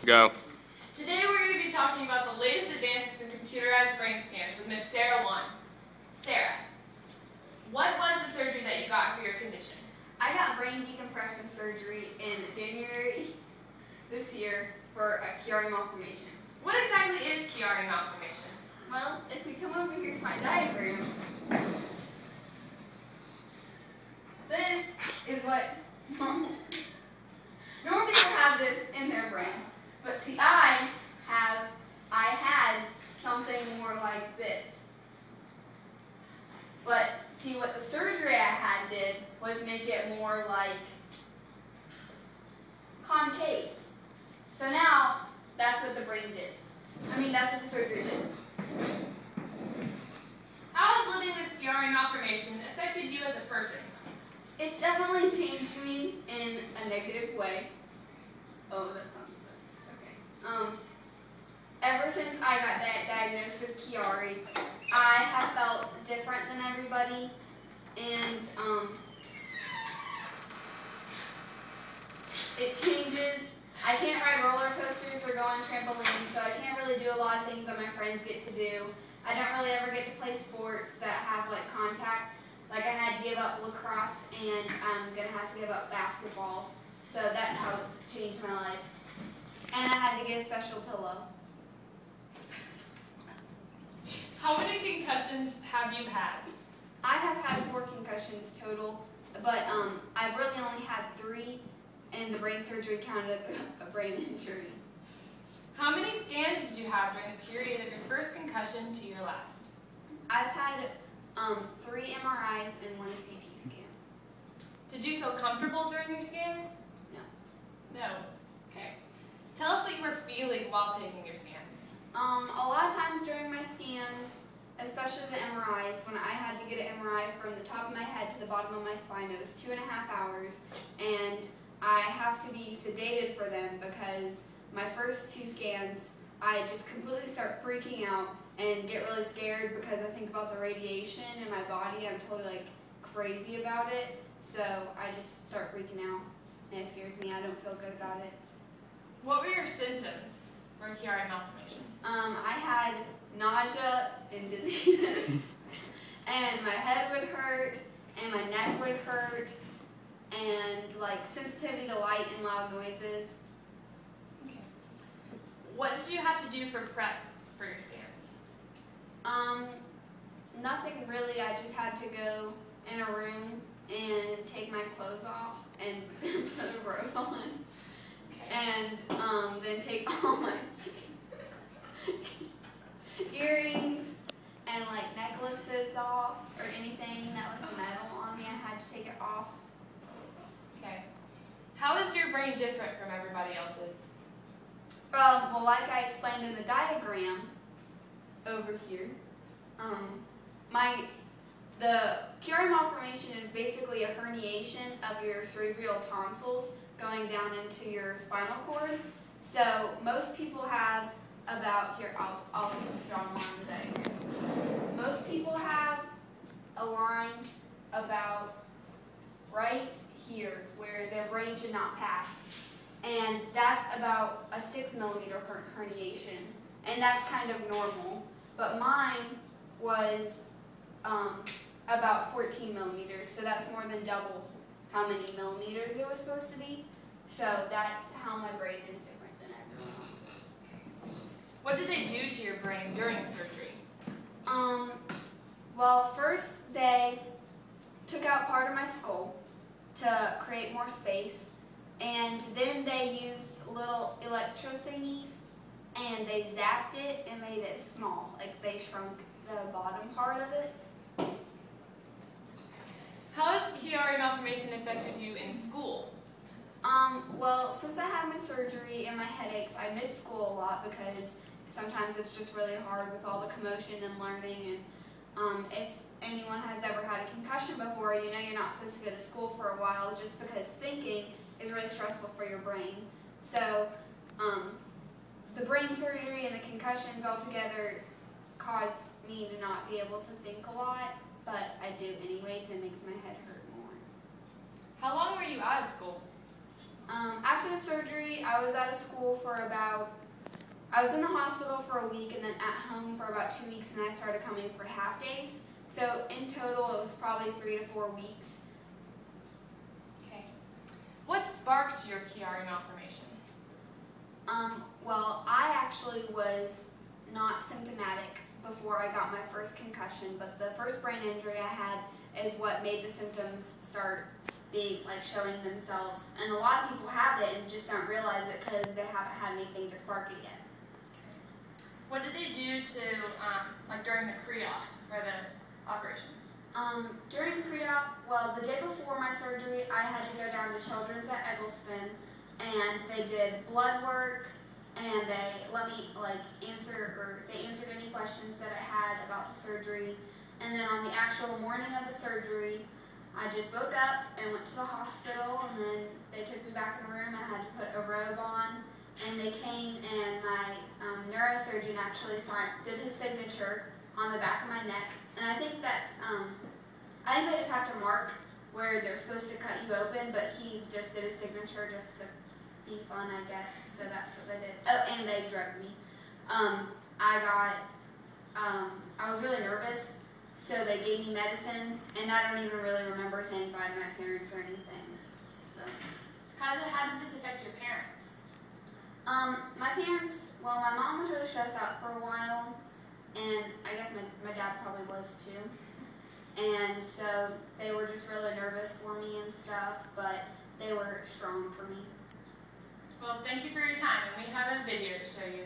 Go. Today we're going to be talking about the latest advances in computerized brain scans with Miss Sarah Wahn. Sarah, what was the surgery that you got for your condition? I got brain decompression surgery in January this year for a Chiari Malformation. What exactly is Chiari Malformation? Well, if we come over here to my diagram, this is what normal people have this in their brain. But see, I had something more like this. But see, what the surgery I had did was make it more like concave. So now, that's what the brain did. That's what the surgery did. How has living with Chiari Malformation affected you as a person? It's definitely changed me in a negative way. Oh, that sounds good. Okay. Ever since I got diagnosed with Chiari, I have felt different than everybody, and it changes. I can't ride roller coasters or go on trampolines, so I can't really do a lot of things that my friends get to do. I don't really ever get to play sports that have contact. I had to give up lacrosse, and I'm going to have to give up basketball. So that's how it's changed my life. And I had to get a special pillow. How many concussions have you had? I have had 4 concussions total, but I've really only had 3, and the brain surgery counted as a brain injury. How many scans did you have during the period of your first concussion to your last? I've had 3 MRIs and 1 CT scan. Did you feel comfortable during your scans? No. No. Okay. Tell us what you were feeling while taking your scans. A lot of times during my scans, especially the MRIs, when I had to get an MRI from the top of my head to the bottom of my spine, it was 2.5 hours, and I have to be sedated for them because my first 2 scans, I just completely start freaking out and get really scared because I think about the radiation in my body. I'm totally crazy about it, so I just start freaking out, and it scares me. I don't feel good about it. What were your symptoms for Chiari Malformation? I had nausea and dizziness, and my head would hurt, and my neck would hurt, and sensitivity to light and loud noises. Okay. What did you have to do for prep for your scans? Nothing really. I just had to go in a room and take my clothes off and put a robe on. Okay. And then take all my earrings and necklaces off, or anything that was metal on me. I had to take it off. Okay. How is your brain different from everybody else's? Well, like I explained in the diagram over here, the Chiari Malformation is basically a herniation of your cerebral tonsils going down into your spinal cord. So most people have about, here, I'll draw a line today. Most people have a line about right here where their brain should not pass. And that's about a 6-millimeter herniation. And that's kind of normal. But mine was about 14 millimeters, so that's more than double how many millimeters it was supposed to be. So that's how my brain is different than everyone else's. What did they do to your brain during surgery? Well, first they took out part of my skull to create more space, and then they used little electro thingies, and they zapped it and made it small. They shrunk the bottom part of it. How has Chiari Malformation affected you in school? Well, since I had my surgery and my headaches, I missed school a lot because sometimes it's just really hard with all the commotion and learning. And if anyone has ever had a concussion before, you know you're not supposed to go to school for a while just because thinking is really stressful for your brain. So the brain surgery and the concussions all together caused me to not be able to think a lot, but I do anyways. It makes my head hurt more. How long were you out of school? After the surgery, I was out of school for I was in the hospital for a week and then at home for about 2 weeks, and I started coming for half days. So in total, it was probably 3 to 4 weeks. Okay. What sparked your Chiari malformation? Well, I actually was not symptomatic before I got my first concussion, but the first brain injury I had is what made the symptoms start being showing themselves. And a lot of people have it and just don't realize it because they haven't had anything to spark it yet. What did they do to, during the pre-op for the operation? During pre-op, well, the day before my surgery, I had to go down to Children's at Eggleston, and they did blood work, and they let me they answered any questions that I had about the surgery. And then on the actual morning of the surgery, I just woke up and went to the hospital, and then they took me back in the room. I had to put a robe on, and they came, and my neurosurgeon actually did his signature on the back of my neck. And I think that's, I think they just have to mark where they're supposed to cut you open, but he just did his signature just to be fun, I guess. So that's what they did. Oh, and they drugged me. I was really nervous, so they gave me medicine, and I don't even really remember saying bye to my parents or anything. So, How did this affect your parents? my parents, well, my mom was really stressed out for a while, and I guess my dad probably was too. And so they were just really nervous for me and stuff, but they were strong for me. Well, thank you for your time, and we have a video to show you.